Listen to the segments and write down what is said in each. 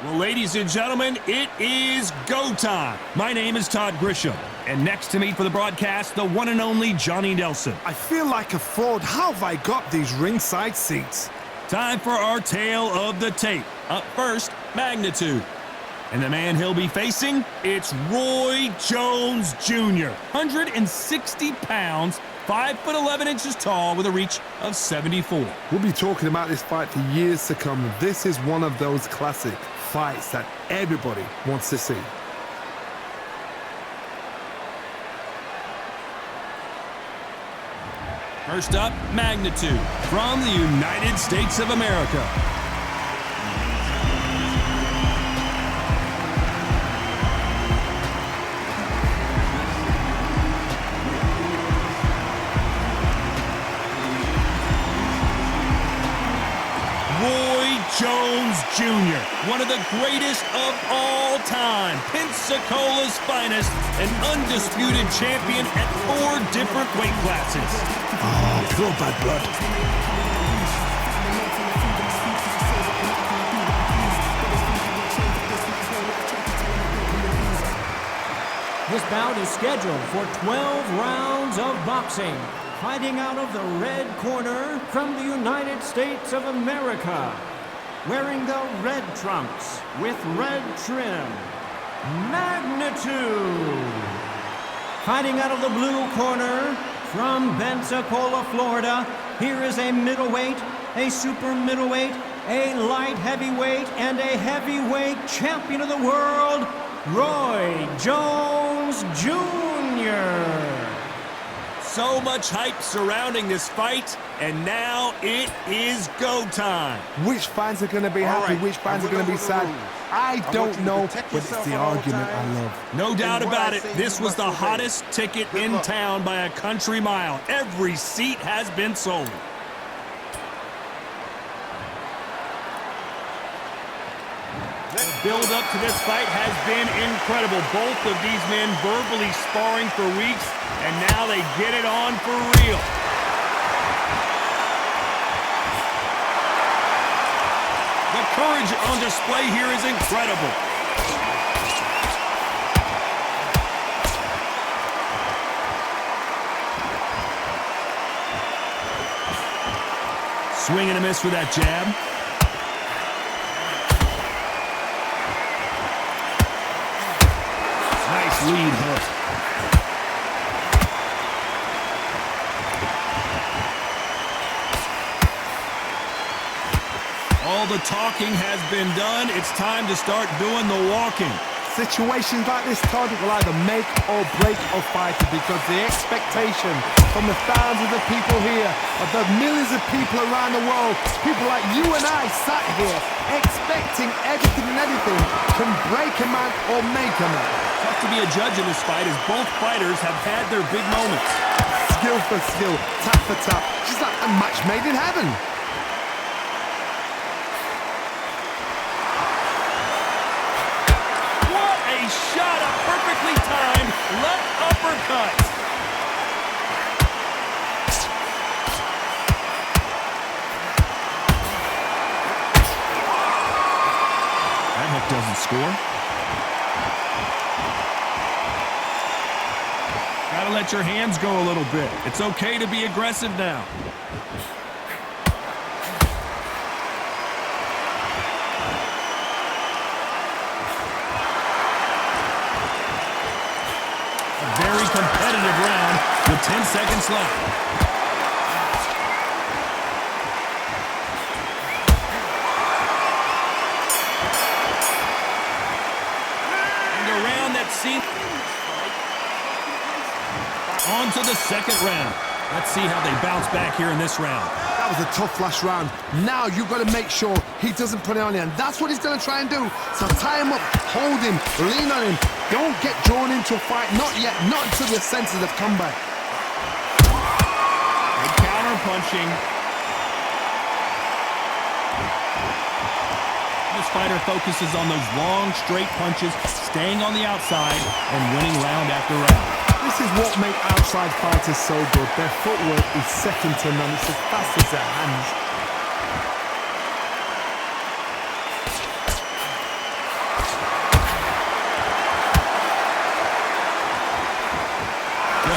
Well, ladies and gentlemen, it is go time. My name is Todd Grisham, and next to me for the broadcast, the one and only Johnny Nelson. I feel like a fraud. How have I got these ringside seats? Time for our tale of the tape. Up first, Magnitude. And the man he'll be facing, it's Roy Jones Jr. 160 pounds, 5'11" tall with a reach of 74. We'll be talking about this fight for years to come. This is one of those classic fights that everybody wants to see. First up, Magnitude from the United States of America. Roy Jones Jr., one of the greatest of all time, Pensacola's finest, an undisputed champion at 4 different weight classes. Oh, feel bad blood. This bout is scheduled for 12 rounds of boxing. Fighting out of the red corner from the United States of America, wearing the red trunks with red trim, Magnitude. Fighting out of the blue corner from Pensacola, Florida, here is a middleweight, a super middleweight, a light heavyweight, and a heavyweight champion of the world, Roy Jones Jr. So much hype surrounding this fight, and now it is go time. Which fans are going to be happy? Which fans are going to be sad? I don't know, but it's the argument I love. No doubt about it, this was the hottest ticket in town by a country mile. Every seat has been sold. The build-up to this fight has been incredible. Both of these men verbally sparring for weeks, and now they get it on for real. The courage on display here is incredible. Swing and a miss with that jab. Nice lead hook. All the talking has been done. It's time to start doing the walking. Situations like this, Todd, will either make or break a fighter, because the expectation from the thousands of people here, of the millions of people around the world, people like you and I sat here expecting everything and anything, can break a man or make a man. Tough to be a judge in this fight, as both fighters have had their big moments. Skill for skill, tap for tap, just like a match made in heaven. Shot, a perfectly timed left uppercut. That hook doesn't score. Gotta let your hands go a little bit. It's okay to be aggressive now. Very competitive round with 10 seconds left. And a round that seems... On to the second round. Let's see how they bounce back here in this round. That was a tough last round. Now you've got to make sure he doesn't put it on you, and that's what he's going to try and do. So tie him up, hold him, lean on him. Don't get drawn into a fight. Not yet. Not until your senses have come back. Good counter punching. This fighter focuses on those long, straight punches, staying on the outside and winning round after round. This is what makes outside fighters so good. Their footwork is second to none. It's as fast as their hands.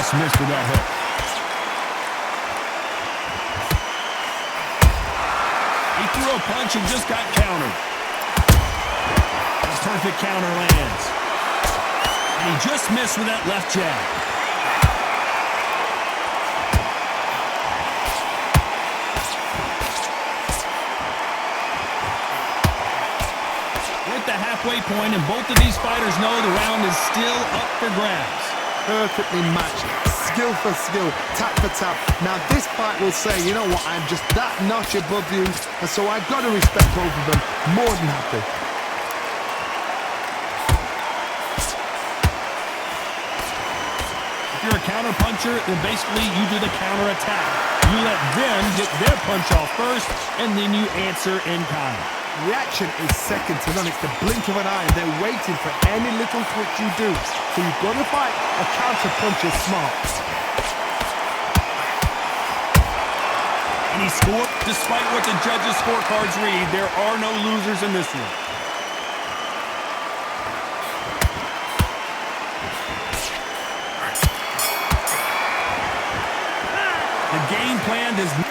just missed with that hook. He threw a punch and just got countered. A perfect counter lands. And he just missed with that left jab. We're at the halfway point, and both of these fighters know the round is still up for grabs. Perfectly matched, skill for skill, tap for tap. Now this fight will say, you know what, I'm just that notch above you, and so I've got to respect both of them. More than happy. If you're a counter puncher, then basically you do the counter attack. You let them get their punch off first, and then you answer in kind. Reaction is second to none. It's the blink of an eye. They're waiting for any little twitch you do. So you've got to fight a counter puncher smart. And he scored. Despite what the judges' scorecards read, there are no losers in this one. The game plan does not.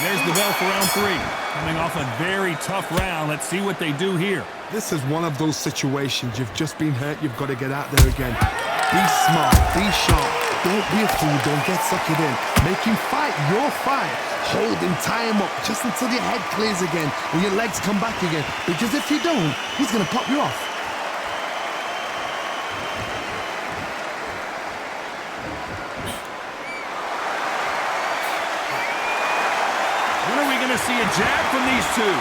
There's the bell for round 3. Coming off a very tough round. Let's see what they do here. This is one of those situations. You've just been hurt. You've got to get out there again. Be smart. Be sharp. Don't be a fool. Don't get suckered in. Make him fight your fight. Hold him. Tie him up just until your head clears again and your legs come back again. Because if you don't, he's going to pop you off. When are we going to see a jab from these two?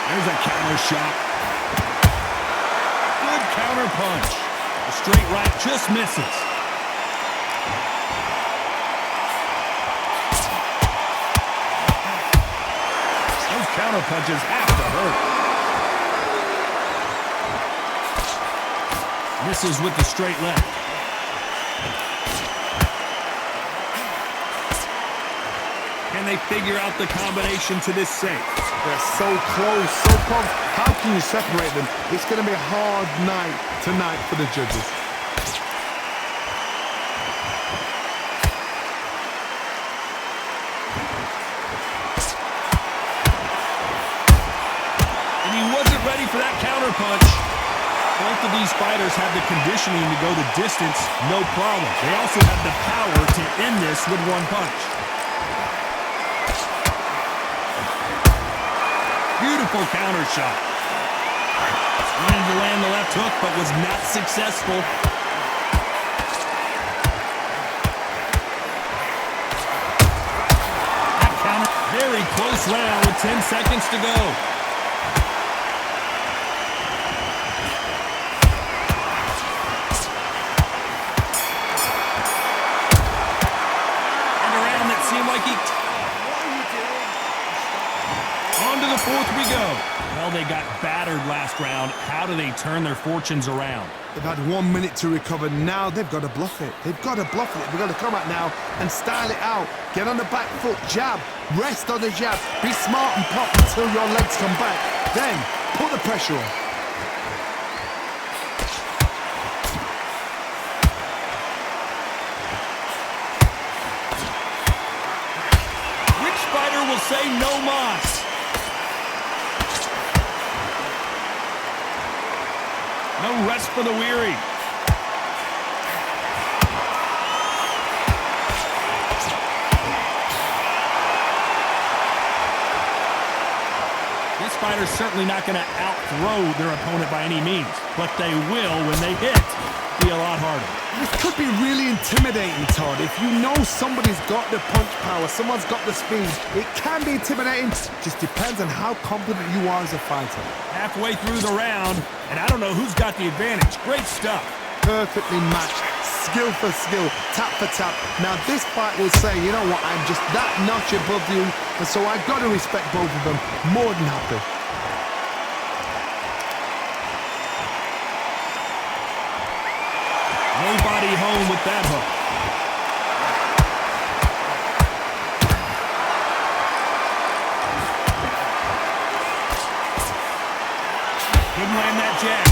There's a counter shot. Good counter punch. A straight right just misses. Those counter punches have to hurt. Misses with the straight left. And they figure out the combination to this safe. They're so close, so close. How can you separate them? It's going to be a hard night tonight for the judges. And he wasn't ready for that counter punch. Both of these fighters have the conditioning to go the distance, no problem. They also have the power to end this with one punch. Beautiful counter shot. Wanted to land the left hook, but was not successful. That counter, very close round with 10 seconds to go. And a round that seemed like he... On to the fourth we go. Well, they got battered last round. How do they turn their fortunes around? They've had 1 minute to recover. Now they've got to bluff it. They've got to bluff it. They've got to come out now and style it out. Get on the back foot, jab, rest on the jab. Be smart and pop until your legs come back. Then put the pressure on. Which fighter will say no mas? No rest for the weary. This fighter's certainly not going to out-throw their opponent by any means, but they will, when they hit, be a lot harder. This could be really intimidating, Todd. If you know somebody's got the punch power, someone's got the speed, it can be intimidating. Just depends on how confident you are as a fighter. Halfway through the round, and I don't know who's got the advantage. Great stuff. Perfectly matched, skill for skill, tap for tap. Now this fight will say, you know what, I'm just that notch above you, and so I've got to respect both of them. More than happy. Nobody home with that hook. jab.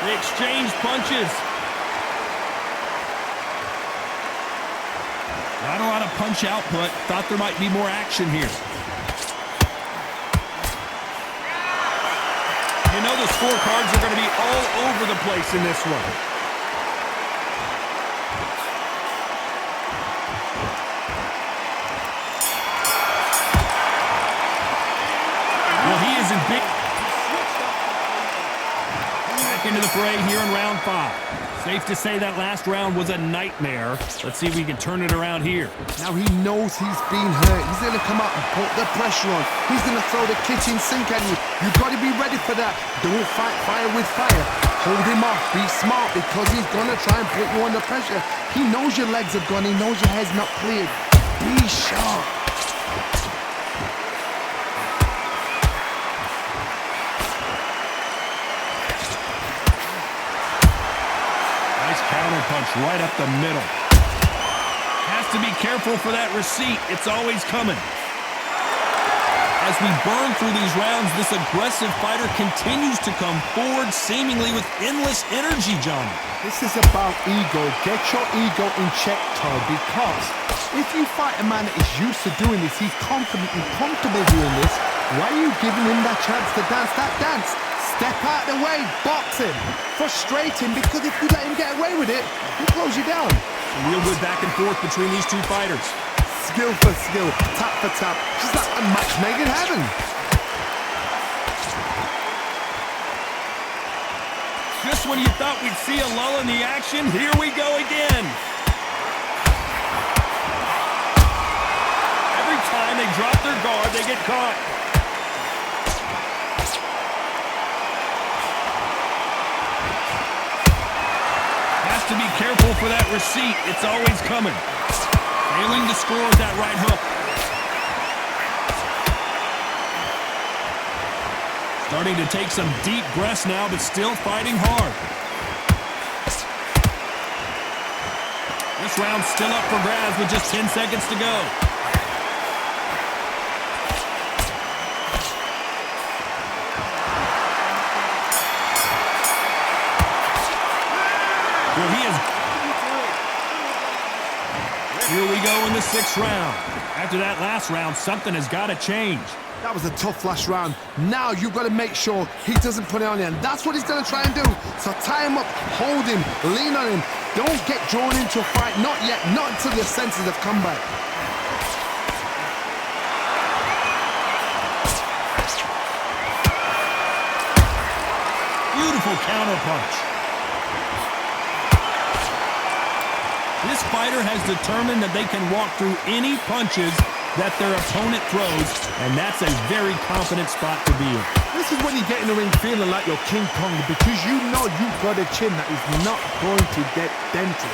They exchange punches. Not a lot of punch output. Thought there might be more action here. You know the scorecards are going to be all over the place in this one. Well, he is in big... Back into the fray here in round 5. Safe to say that last round was a nightmare. Let's see if we can turn it around here. Now he knows he's been hurt. He's going to come out and put the pressure on. He's going to throw the kitchen sink at you. You've got to be ready for that. Don't fight fire with fire. Hold him off. Be smart because he's going to try and put you under pressure. He knows your legs are gone. He knows your head's not cleared. Be sharp. Counter punch right up the middle. Has to be careful for that receipt. It's always coming. As we burn through these rounds, this aggressive fighter continues to come forward, seemingly with endless energy, Johnny. This is about ego. Get your ego in check, Todd, because if you fight a man that is used to doing this, he's confident and comfortable doing this, why are you giving him that chance to dance that dance? Step out of the way, box him. Frustrating, because if you let him get away with it, he'll close you down. Real good back and forth between these two fighters. Skill for skill, tap for tap, just like a match made in heaven. Just when you thought we'd see a lull in the action, here we go again. Every time they drop their guard, they get caught. To be careful for that receipt. It's always coming. Failing to score with that right hook. Starting to take some deep breaths now, but still fighting hard. This round's still up for grabs with just 10 seconds to go. Well, he is... Here we go in the 6th round. After that last round, something has got to change. That was a tough last round. Now you've got to make sure he doesn't put it on you, and that's what he's going to try and do. So tie him up, hold him, lean on him. Don't get drawn into a fight. Not yet, not until your senses have come back. Beautiful counter punch. This fighter has determined that they can walk through any punches that their opponent throws, and that's a very confident spot to be in. This is when you get in the ring feeling like you're King Kong, because you know you've got a chin that is not going to get dented.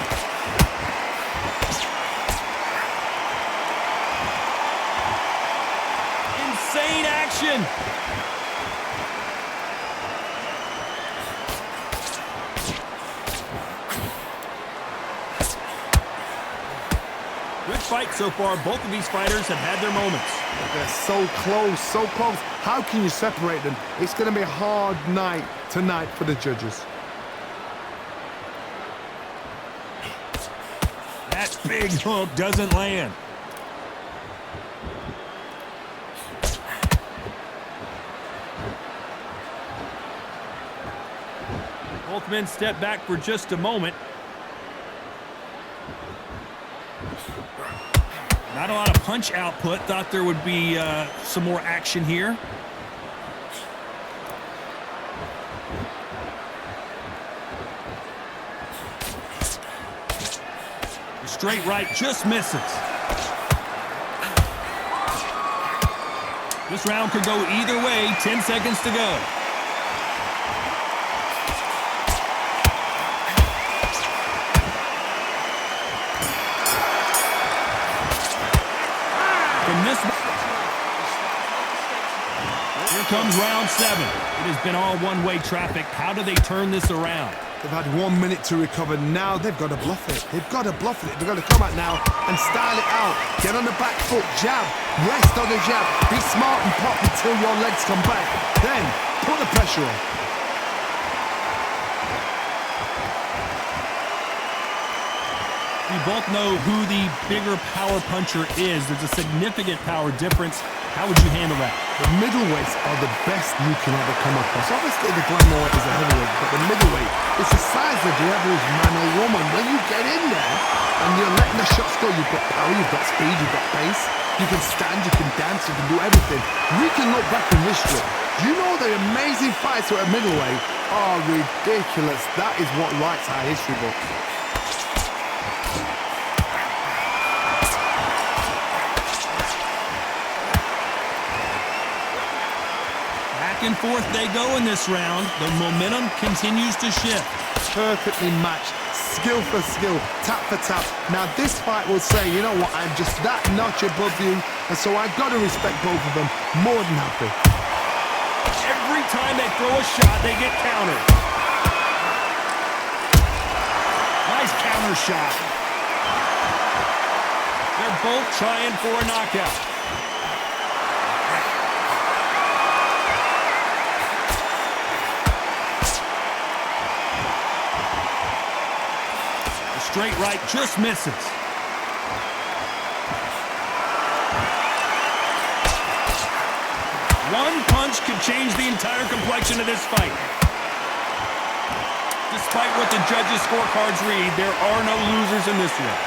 Insane action! Good fight so far. Both of these fighters have had their moments. They're so close, so close. How can you separate them? It's going to be a hard night tonight for the judges. That big hook doesn't land. Both men step back for just a moment. Not a lot of punch output. Thought there would be some more action here. The straight right just misses. This round could go either way. 10 seconds to go. Here comes round 7. It has been all one-way traffic. How do they turn this around? They've had 1 minute to recover. Now they've got to bluff it. They've got to bluff it. They've got to come out now and style it out. Get on the back foot, jab. Rest on the jab. Be smart and pop until your legs come back. Then put the pressure on. We both know who the bigger power puncher is. There's a significant power difference. How would you handle that? The middleweights are the best you can ever come across. Obviously, the glamour is a heavyweight, but the middleweight, it's the size of the average man or woman. When you get in there and you're letting the shots go, you've got power, you've got speed, you've got pace. You can stand, you can dance, you can do everything. We can look back in history. You know the amazing fights at a middleweight are ridiculous. That is what writes our history book. Back and forth they go in this round. The momentum continues to shift. Perfectly matched, skill for skill, tap for tap. Now this fight will say, you know what, I'm just that notch above you, and so I've got to respect both of them. More than happy. Every time they throw a shot, they get countered. Nice counter shot. They're both trying for a knockout. Straight right just misses. One punch could change the entire complexion of this fight. Despite what the judges' scorecards read, there are no losers in this one.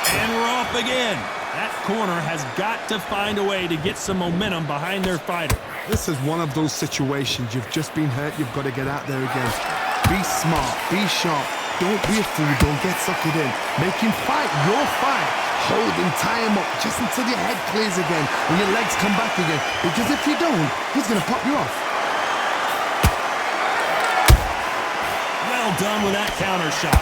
And we're off again. That corner has got to find a way to get some momentum behind their fighter. This is one of those situations. You've just been hurt. You've got to get out there again. Be smart. Be sharp. Don't be a fool. Don't get sucked in. Make him fight your fight. Hold him, tie him up just until your head clears again and your legs come back again. Because if you don't, he's going to pop you off. Well done with that counter shot.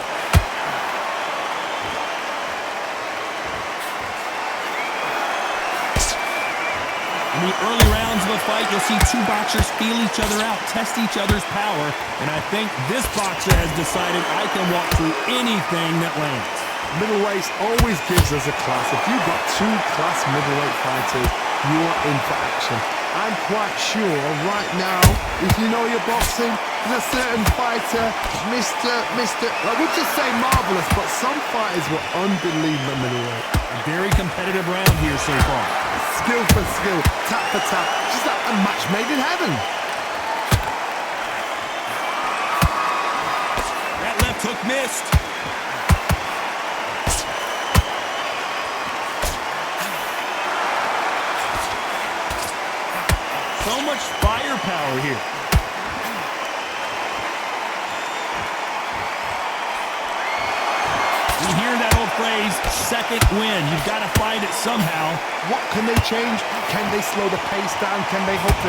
In the early rounds of a fight, you'll see two boxers feel each other out, test each other's power, and I think this boxer has decided I can walk through anything that lands. Middleweight always gives us a class. If you've got two class middleweight fighters, you're in for action. I'm quite sure right now, if you know your boxing, there's a certain fighter, I would just say marvelous, but some fighters were unbelievable middleweight. A very competitive round here so far. Skill for skill, tap for tap, just like a match made in heaven. That left hook missed. So much firepower here. You hear that old phrase, second win. You've got to find it somehow. What can they change? Can they slow the pace down? Can they hope to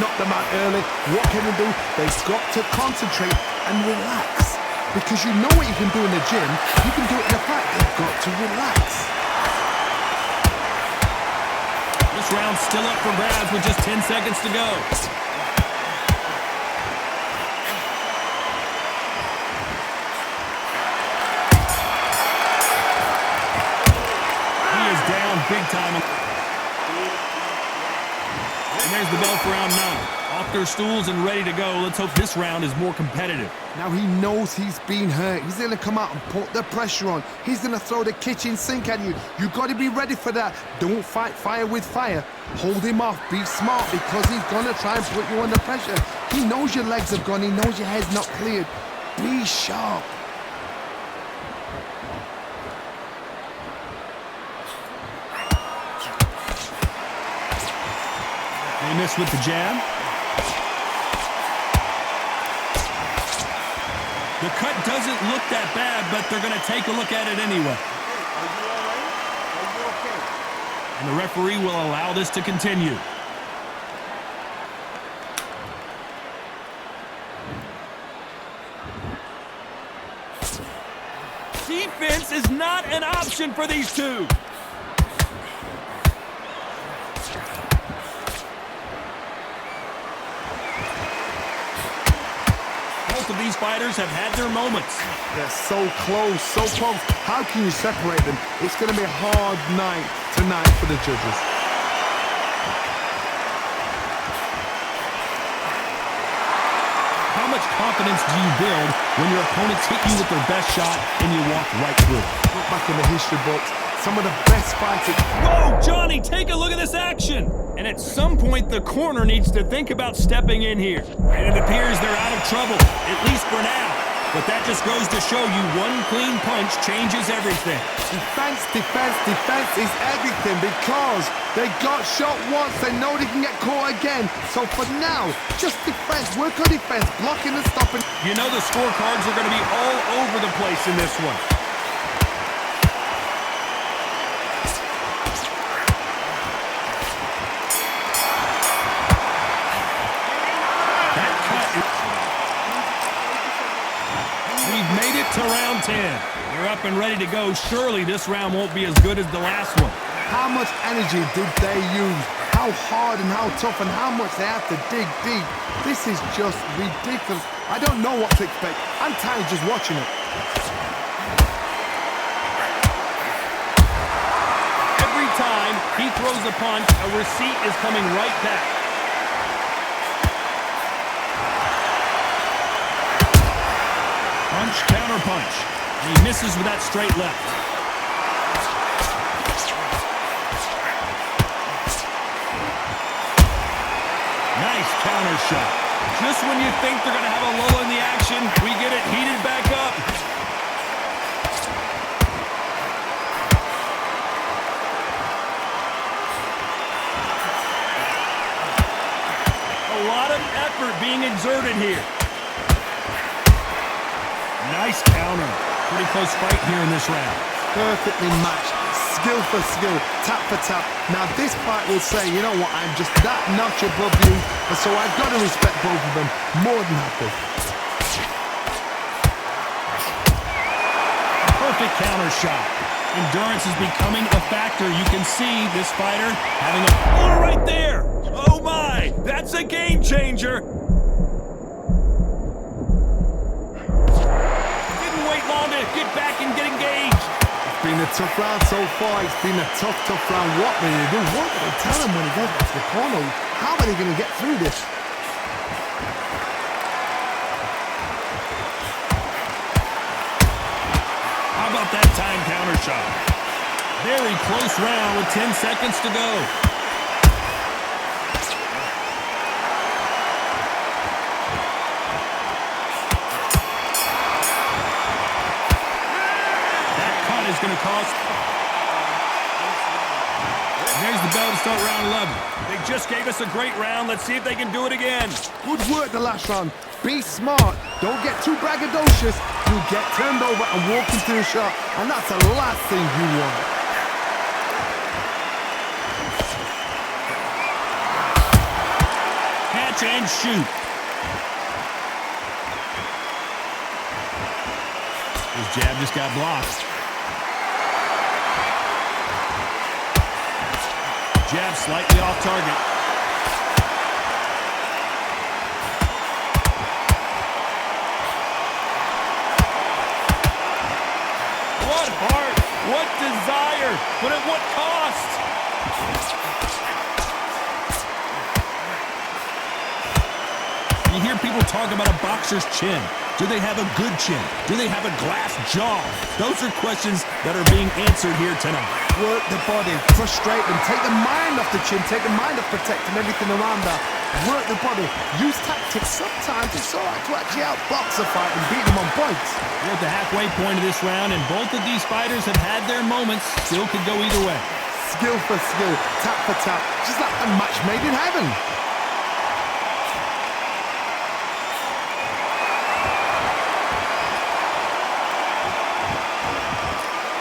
knock them out early? What can they do? They've got to concentrate and relax. Because you know what you can do in the gym, you can do it in the fight. They've got to relax. This round's still up for grabs with just 10 seconds to go. Big time. And there's the bell for round 9. Off their stools and ready to go. Let's hope this round is more competitive. Now he knows he's been hurt. He's going to come out and put the pressure on. He's going to throw the kitchen sink at you. You've got to be ready for that. Don't fight fire with fire. Hold him off. Be smart because he's going to try and put you under pressure. He knows your legs have gone. He knows your head's not cleared. Be sharp. They miss with the jab. The cut doesn't look that bad, but they're going to take a look at it anyway. And the referee will allow this to continue. Defense is not an option for these two. Both of these fighters have had their moments. They're so close, so close. How can you separate them? It's going to be a hard night tonight for the judges. How much confidence do you build when your opponents hit you with their best shot and you walk right through? Look back in the history books. Some of the best fighters. Whoa, Johnny, take a look at this action. And at some point, the corner needs to think about stepping in here. And it appears they're out of trouble, at least for now. But that just goes to show you one clean punch changes everything. Defense, defense, defense is everything because they got shot once. They know they can get caught again. So for now, just defense. Work on defense, blocking and stopping. You know the scorecards are going to be all over the place in this one. We've made it to round 10. They're up and ready to go. Surely this round won't be as good as the last one. How much energy did they use? How hard and how tough and how much they have to dig deep. This is just ridiculous. I don't know what to expect. I'm tired just watching it. Every time he throws a punch, a receipt is coming right back. Punch, counter punch. And he misses with that straight left. Nice counter shot. Just when you think they're going to have a lull in the action, we get it heated back up. A lot of effort being exerted here. Nice counter. Pretty close fight here in this round. Perfectly matched. Skill for skill. Tap for tap. Now this fight will say, you know what, I'm just that notch above you, and so I've got to respect both of them. More than happy. Perfect counter shot. Endurance is becoming a factor. You can see this fighter having a... Oh, right there! Oh my! That's a game changer! Long to get back and get engaged. It's been a tough round so far. It's been a tough round. What will they do? What will they tell him when he goes back to the corner? How are they going to get through this? How about that time counter shot? Very close round with 10 seconds to go. Is going to cost. There's the bell to start round 11. They just gave us a great round. Let's see if they can do it again. Good work the last round. Be smart. Don't get too braggadocious. You'll get turned over and walk into the shot, and that's the last thing you want. Catch and shoot. His jab just got blocked. Jab slightly off target. What heart, what desire, but at what cost? You hear people talk about a boxer's chin. Do they have a good chin? Do they have a glass jaw? Those are questions that are being answered here tonight. Work the body, frustrate them, take the mind off the chin, take the mind off protecting everything around that. Work the body, use tactics. Sometimes it's all right to actually outbox a fight and beat them on points. We're at the halfway point of this round, and both of these fighters have had their moments. Still could go either way. Skill for skill, tap for tap, just like a match made in heaven.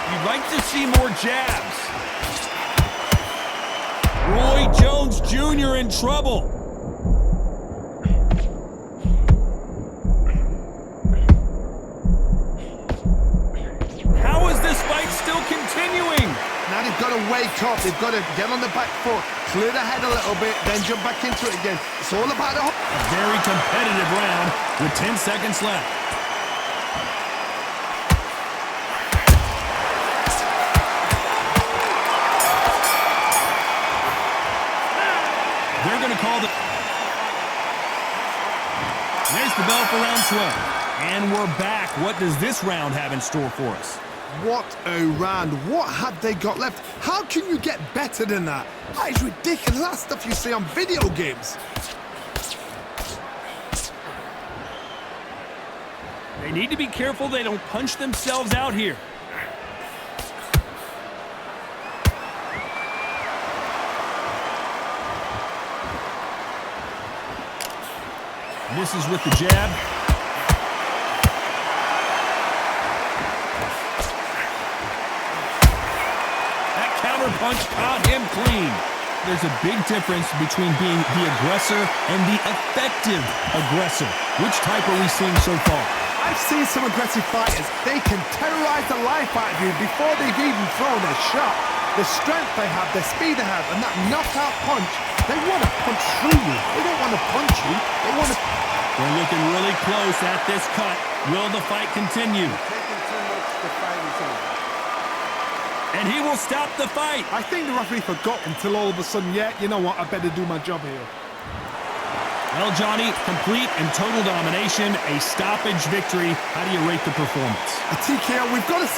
You'd like to see more jabs. Roy Jones Jr. in trouble. Now they've got to wake up. They've got to get on the back foot, clear the head a little bit, then jump back into it again. It's all about the... A very competitive round with 10 seconds left. They're going to call the... There's the bell for round 12. And we're back. What does this round have in store for us? What a round. What had they got left? How can you get better than that? That is ridiculous. That's stuff you see on video games. They need to be careful they don't punch themselves out here. Misses with the jab. That counter punch caught him clean. There's a big difference between being the aggressor and the effective aggressor. Which type are we seeing so far? I've seen some aggressive fighters. They can terrorize the life out of you before they've even thrown a shot. The strength they have, the speed they have, and that knockout punch, they want to punch through you. They don't want to punch you. They want to... They're looking really close at this cut. Will the fight continue? Taking too much to fight is on. And he will stop the fight. I think the referee forgot until all of a sudden, yeah, you know what, I better do my job here. Well, Johnny, complete and total domination, a stoppage victory. How do you rate the performance? A TKO, we've got to see